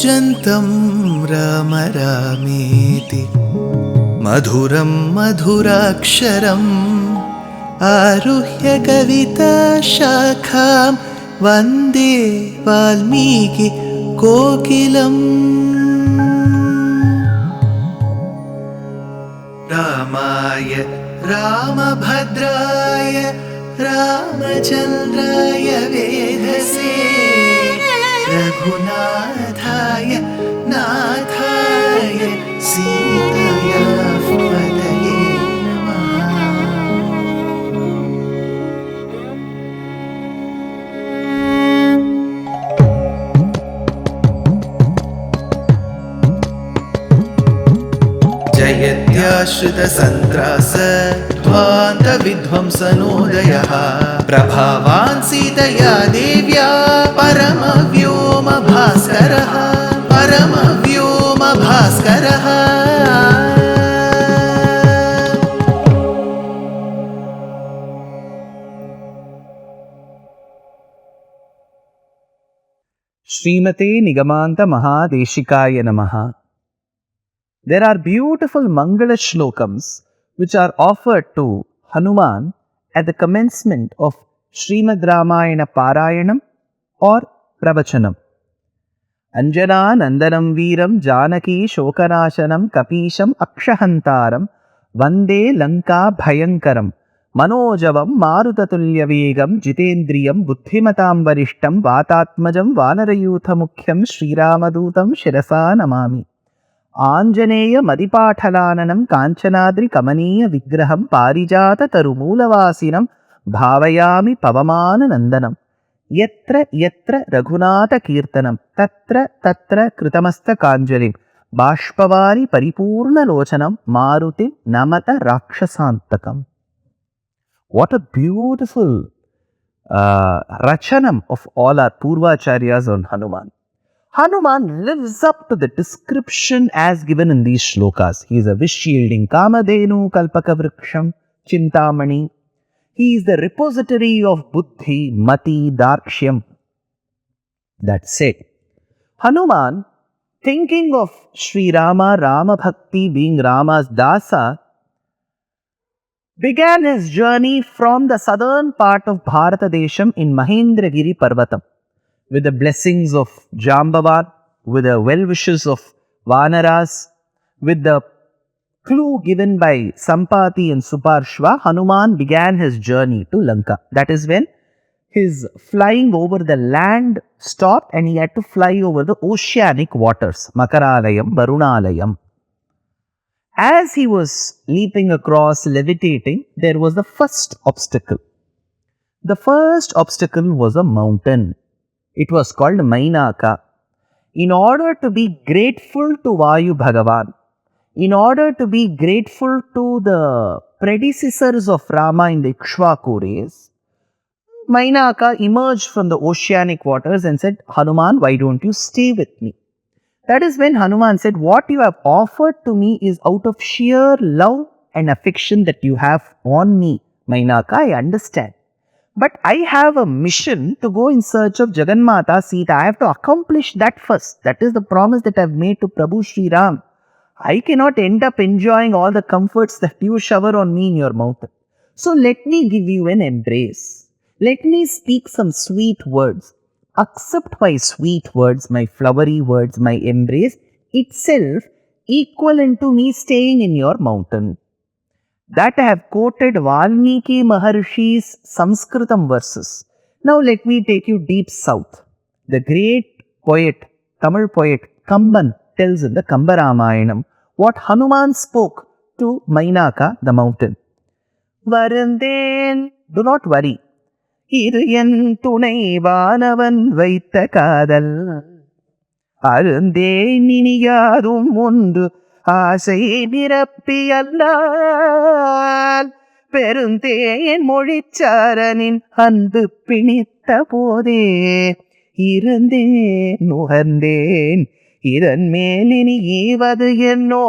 कूजन्तं राम रामेति मधुरं मधुराक्षरम् आरुह्य कविताशाखां वन्दे वाल्मीकि कोकिलम्। रामाय रामभद्राय रामचन्द्राय वेधसे रघुनाथाय नाथाय सीताया पतये नमः। जयत्याश्रितसन्त्रास ध्वान्तविध्वंसनोदयः प्रभावान् सीतया देव्या परमव्योमभास्करः परमव्योमभास्करः। श्रीमते निगमान्त महादेशिकाय नमः। There are beautiful Mangala Shlokams which are offered to Hanuman at the commencement of Srimad Ramayana Parayanam or Pravachanam. Anjana Nandanam Veeram Janaki Shokanashanam Kapisham Akshahantaram Vande Lanka Bhayankaram Manojavam Marutatulya Jitendriyam Buddhimatam Varishtam Vatatmajam Vanarayutha Mukhyam Sriramadutam Shirasa Namami. Anjaneya మదిపాఠలాననం Kanchanadri కమనీయ విగ్రహం పారిజాత తరుమూలవాసినం భావయామి పవమాననందనం. యత్ర యత్ర రఘునాథ కీర్తనం తత్ర తత్ర కృతమస్తకాంజలిం బాష్పవారి పరిపూర్ణలోచనం Maruti నమత రాక్షసాంతకం. What a beautiful rachanam of all our Purvacharyas on Hanuman. Hanuman lives up to the description as given in these shlokas. He is a wish-yielding Kamadhenu, Kalpaka Vriksham, Chintamani. He is the repository of Buddhi, Mati, Darshyam. That said, Hanuman, thinking of Sri Rama, Rama Bhakti being Rama's Dasa, began his journey from the southern part of Bharatadesham in Mahendragiri Parvatam. With the blessings of Jambavan, with the well wishes of Vanaras, with the clue given by Sampati and Suparshva, Hanuman began his journey to Lanka. That is when his flying over the land stopped and he had to fly over the oceanic waters, Makaralayam, Varunalayam. As he was leaping across, levitating, there was the first obstacle. The first obstacle was a mountain. It was called Mainaka. In order to be grateful to Vayu Bhagavan, in order to be grateful to the predecessors of Rama in the Ikshvaku race, Mainaka emerged from the oceanic waters and said, Hanuman, why don't you stay with me? That is when Hanuman said, what you have offered to me is out of sheer love and affection that you have on me. Mainaka, I understand. But I have a mission to go in search of Jagannatha Sita. I have to accomplish that first. That is the promise that I have made to Prabhu Sri Ram. I cannot end up enjoying all the comforts that you shower on me in your mountain. So let me give you an embrace. Let me speak some sweet words. Accept my sweet words, my flowery words, my embrace itself equivalent to me staying in your mountain. That I have quoted Valmiki Maharshi's Sanskritam verses. Now let me take you deep south. The great poet, Tamil poet Kamban tells in the Kamba Ramayanam what Hanuman spoke to Mainaka, the mountain. Varandhen, do not worry. Idu en tunai vaanavan vaitha kaadal. Arundhen iniyadum undu. ஆசை நிரப்பி அல்லால் பெருந்தேன் மொழிச்சாரனின் அன்பு பிணித்த போதே இருந்தேன் நுகர்ந்தேன் இதன் மேலினி ஈவது என்னோ.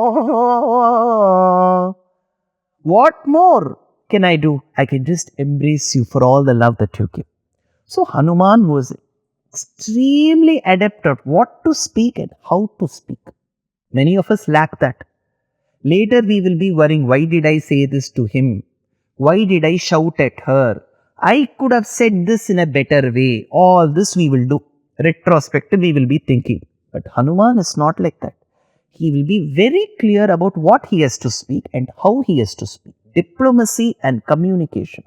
What more can I do? I can just embrace you for all the love that you give. So Hanuman was extremely adept at what to speak and how to speak. Many of us lack that. Later we will be worrying, why did I say this to him? Why did I shout at her? I could have said this in a better way. All this we will do. Retrospectively we will be thinking. But Hanuman is not like that. He will be very clear about what he has to speak and how he has to speak. Diplomacy and communication.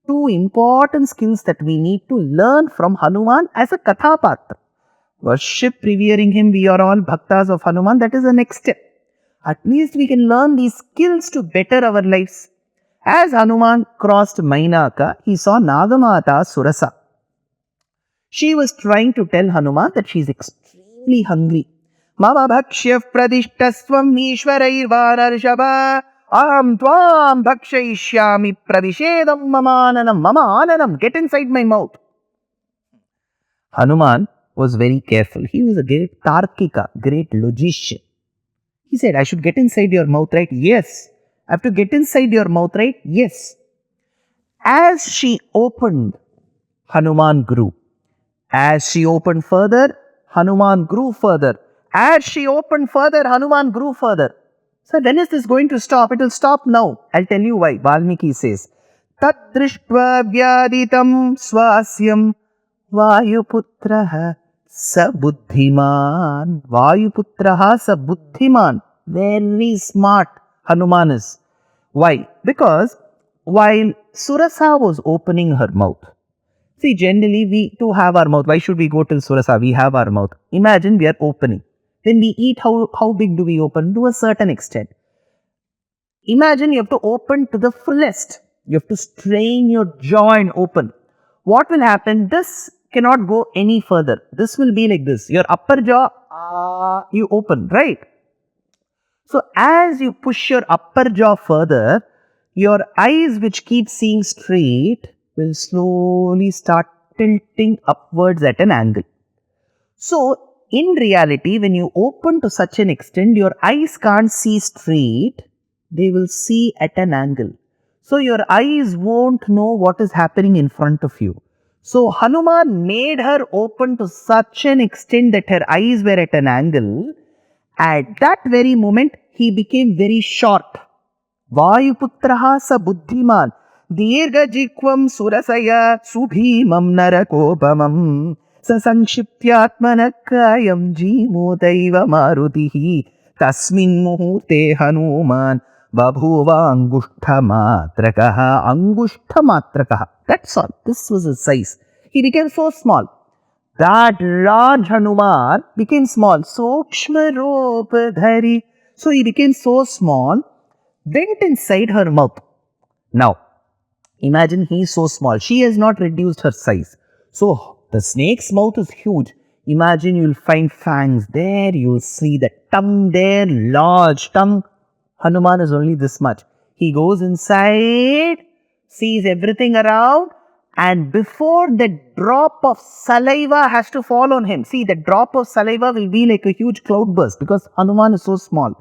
Two important skills that we need to learn from Hanuman as a Kathapatra. Worship, revering him, we are all bhaktas of Hanuman. That is the next step. At least we can learn these skills to better our lives. As Hanuman crossed Mainaka, he saw Nagamata Surasa. She was trying to tell Hanuman that she is extremely hungry. Mama bhakshya pradishtasvam ishvarairvanarshava aham tvam bhakshayishyami pravishedam mama ananam. Get inside my mouth. Hanuman was very careful. He was a great Tarkika, great logician. He said, I should get inside your mouth, right? Yes. I have to get inside your mouth, right? Yes. As she opened, Hanuman grew. As she opened further, Hanuman grew further. As she opened further, Hanuman grew further. So when is this going to stop? It will stop now. I'll tell you why. Valmiki says, Tat drishtva vyaditam swasyam Vayuputraha Sabuddhiman. Vayuputraha Sabuddhiman. Very smart Hanuman is. Why? Because while Surasa was opening her mouth, see, generally we too have our mouth. Why should we go till Surasa? We have our mouth. Imagine we are opening. When we eat, how big do we open? To a certain extent. Imagine you have to open to the fullest. You have to strain your jaw and open. What will happen? This cannot go any further. This will be like this. Your upper jaw, you open, right? So as you push your upper jaw further, your eyes which keep seeing straight will slowly start tilting upwards at an angle. So in reality, when you open to such an extent, your eyes can't see straight, they will see at an angle. So your eyes won't know what is happening in front of you. So Hanuman made her open to such an extent that her eyes were at an angle. At that very moment, he became very short. Vayuputraha sa buddhiman dirga jikvam surasaya subhimam narakopamam sasankshiptyatmanakayam jimodaiva marutihi tasmin muhurte Hanuman babhuva angushthamatrakaha. That's all. This was his size. He became so small. That large Hanuman became small. Sukshma ropadhari. So he became so small, went inside her mouth. Now, imagine he is so small. She has not reduced her size. So the snake's mouth is huge. Imagine you will find fangs there. You will see the tongue there, large tongue. Hanuman is only this much. He goes inside, sees everything around, and before the drop of saliva has to fall on him. See, the drop of saliva will be like a huge cloudburst because Hanuman is so small.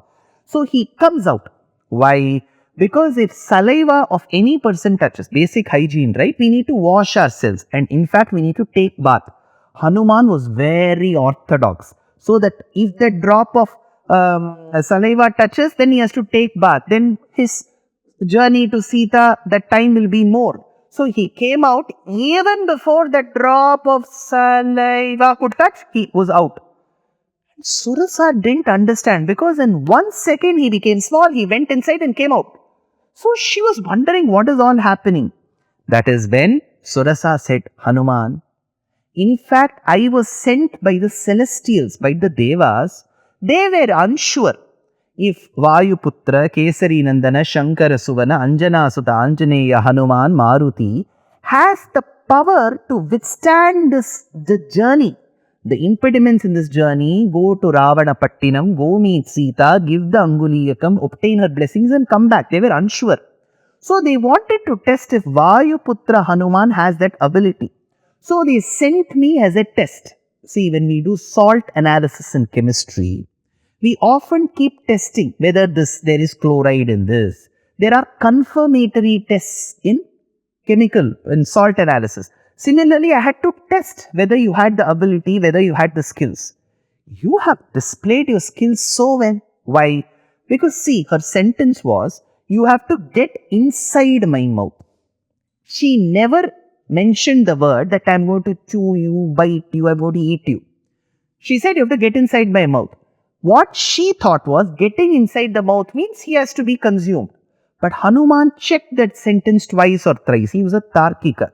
So he comes out. Why? Because if saliva of any person touches, basic hygiene, right? We need to wash ourselves, and in fact we need to take bath. Hanuman was very orthodox. So that if the drop of saliva touches, then he has to take bath. Then his journey to Sita, that time will be more. So he came out even before the drop of saliva could touch, he was out. Surasa didn't understand because in 1 second he became small, he went inside and came out. So she was wondering what is all happening. That is when Surasa said, Hanuman, in fact I was sent by the celestials, by the Devas. They were unsure if Vayuputra, Kesari Nandana, Shankara Suvana, Anjana Sutta, Anjaneya, Hanuman, Maruti has the power to withstand the journey. The impediments in this journey, go to Ravana Pattinam, go meet Sita, give the Anguliyakam, obtain her blessings and come back. They were unsure. So they wanted to test if Vayuputra Hanuman has that ability. So they sent me as a test. See, when we do salt analysis in chemistry, we often keep testing whether there is chloride in this. There are confirmatory tests in salt analysis. Similarly, I had to test whether you had the ability, whether you had the skills. You have displayed your skills so well. Why? Because see, her sentence was, you have to get inside my mouth. She never mentioned the word that I'm going to chew you, bite you, I'm going to eat you. She said you have to get inside my mouth. What she thought was getting inside the mouth means he has to be consumed. But Hanuman checked that sentence twice or thrice. He was a Tarkika.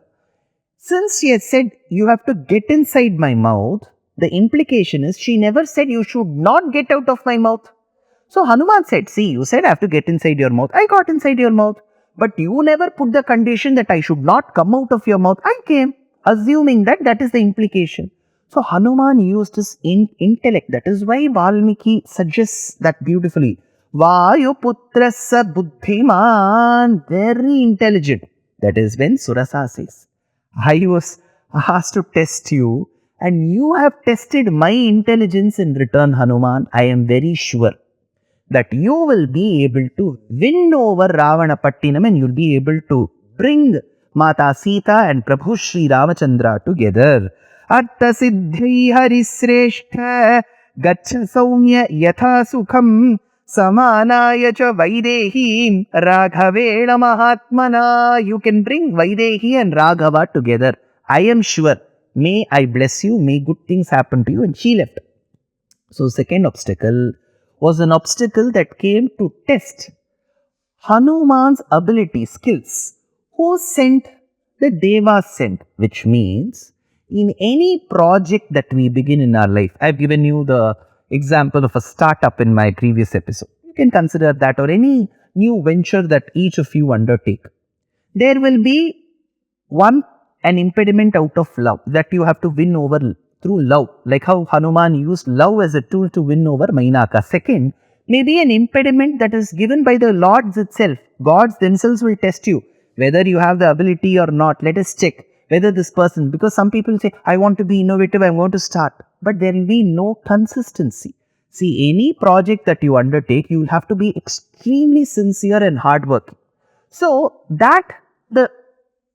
Since she had said you have to get inside my mouth, the implication is she never said you should not get out of my mouth. So Hanuman said, see, you said I have to get inside your mouth. I got inside your mouth. But you never put the condition that I should not come out of your mouth. I came, assuming that that is the implication. So Hanuman used his intellect. That is why Valmiki suggests that beautifully. Vayuputrasa buddhiman, very intelligent. That is when Surasa says, I was asked to test you and you have tested my intelligence in return, Hanuman. I am very sure that you will be able to win over Ravana Pattinam and you'll be able to bring Mata Sita and Prabhu Sri Ramachandra together. Artha Siddhi Harisreshtha Gacha Saumya Yatha Sukham Samanaya cha Vaidehim Raghavena Mahatmana. You can bring Vaidehi and Raghava together. I am sure. May I bless you. May good things happen to you. And she left. So second obstacle was an obstacle that came to test Hanuman's ability, skills. Who sent? The Devas sent, which means in any project that we begin in our life, I've given you the example of a startup in my previous episode. You can consider that, or any new venture that each of you undertake. There will be an impediment out of love that you have to win over through love, like how Hanuman used love as a tool to win over Mainaka. Second, maybe an impediment that is given by the Lords itself. Gods themselves will test you, whether you have the ability or not. Let us check whether this person, because some people say, I want to be innovative, I want to start, but there will be no consistency. See, any project that you undertake, you will have to be extremely sincere and hardworking. So that the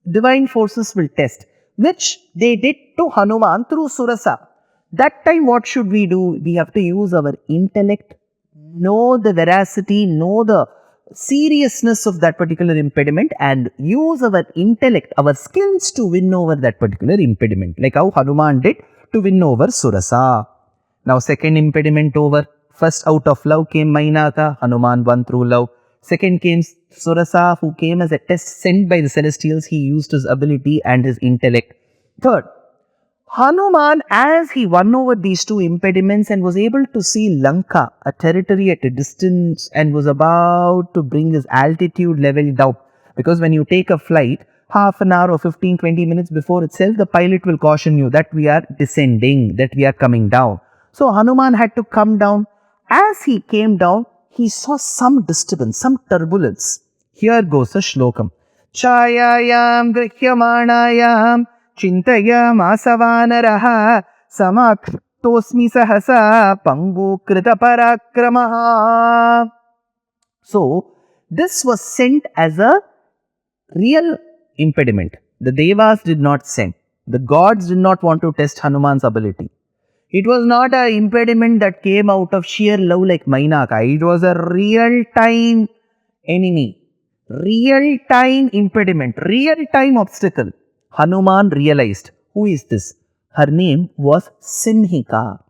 divine forces will test, which they did to Hanuman through Surasa. That time what should we do? We have to use our intellect, know the veracity, know the seriousness of that particular impediment, and use our intellect, our skills to win over that particular impediment, like how Hanuman did to win over Surasa. Now second impediment over. First out of love came Mainaka. Hanuman won through love. Second came Surasa, who came as a test sent by the celestials. He used his ability and his intellect. Third, Hanuman, as he won over these two impediments and was able to see Lanka, a territory at a distance, and was about to bring his altitude level down. Because when you take a flight, half an hour or 15-20 minutes before itself, the pilot will caution you that we are descending, that we are coming down. So Hanuman had to come down. As he came down, he saw some disturbance, some turbulence. Here goes a shlokam. Chayayam grihyamanayam Chintayam asavanaraha samaktosmi sahasa pangu krita parakramaha. So, this was sent as a real impediment. The Devas did not send. The gods did not want to test Hanuman's ability. It was not an impediment that came out of sheer love like Mainaka. It was a real-time enemy, real-time impediment, real-time obstacle. Hanuman realized, who is this? Her name was Simhika.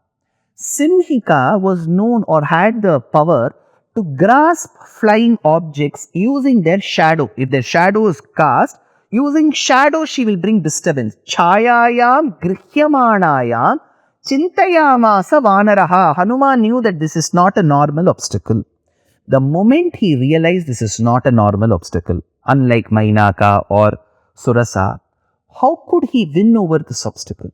Simhika was known or had the power to grasp flying objects using their shadow. If their shadow is cast, using shadow she will bring disturbance. Chayayam grihyamanayam chintayamasa vanaraha. Hanuman knew that this is not a normal obstacle. The moment he realized this is not a normal obstacle, unlike Mainaka or Surasa, how could he win over this obstacle?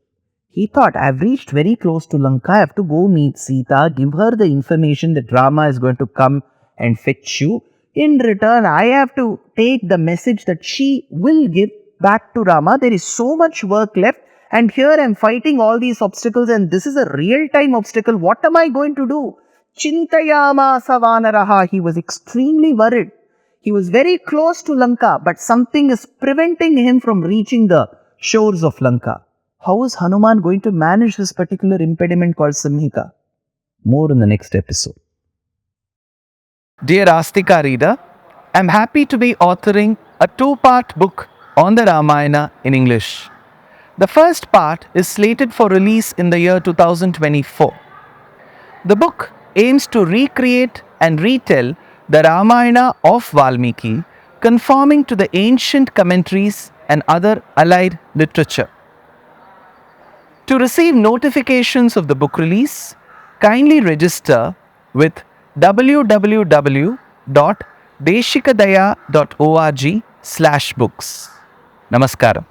He thought, I have reached very close to Lanka, I have to go meet Sita, give her the information that Rama is going to come and fetch you. In return, I have to take the message that she will give back to Rama. There is so much work left, and here I am fighting all these obstacles, and this is a real-time obstacle. What am I going to do? Chintayamasa vanaraha. He was extremely worried. He was very close to Lanka, but something is preventing him from reaching the shores of Lanka. How is Hanuman going to manage this particular impediment called Simhika? More in the next episode. Dear Astika reader, I am happy to be authoring a two-part book on the Ramayana in English. The first part is slated for release in the year 2024. The book aims to recreate and retell the Ramayana of Valmiki, conforming to the ancient commentaries and other allied literature. To receive notifications of the book release, kindly register with www.deshikadaya.org/books. Namaskaram.